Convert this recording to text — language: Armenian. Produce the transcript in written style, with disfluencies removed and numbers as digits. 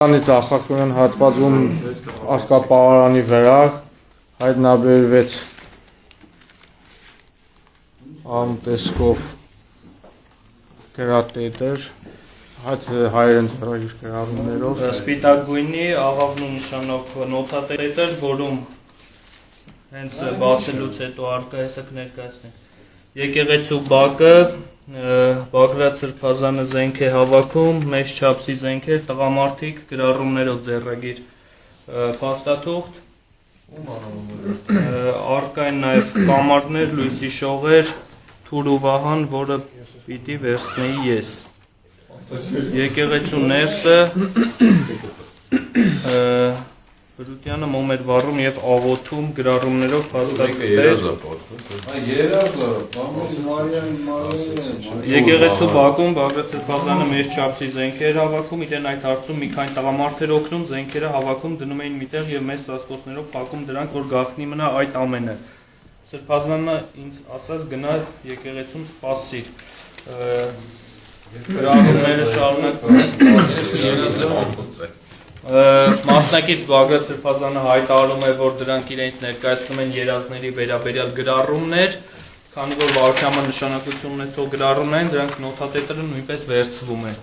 Ծախախորյան հատվածում աղկապահարանի վրա հայտնաբերվեց անտեսկով գրատետր, հայերեն ծրագիր գրառումներով սպիտակ գույնի աղավնու նշանով նոթատետր, որում հենց բացելուց հետո արկա հեսակ ներկայացնենք եկեղեցու բակը Բագրատ Սրբազանը զենք է հավաքում, մեծ չափսի զենքեր, տղամարդիկ, գրառումներով ձեռագիր փաստաթուղթ, առկա են նաև կամարներ, լույսի շողեր, Թուր ու Վահան, որը պիտի վերցնեի ես։ Եկեղեցու ներսը Բրուտյանը մոմ էր վառում և աղոթում գրառումներով փաստաթղթեր։ Եկեղեցու բակում Բագրատ Սրբազանը մեծ չափսի զենքեր հավաքում, իրեն այդ հարցում մի քանի տղամարդ էր օգնում, զենքերը հավաքում, դնում էին միտեղ և մեծ ծածկոցներով փակում դրանք, որ գաղտնի մնա այդ ամենը։ Սրբազանը ինձ ասաց գնա եկեղեցում սպասիր։ Գրառումները շարունակվում Մասնակից Բագրատ Սրբազանը հայտարարում է, որ դրանք իրենց ներկայացնում են երազների վերաբերյալ գրառումներ, քանի որ վարքյամը նշանակություն ունեցող գրառումներ են, դրանք նոթատետրը նույնպես վերցվում է։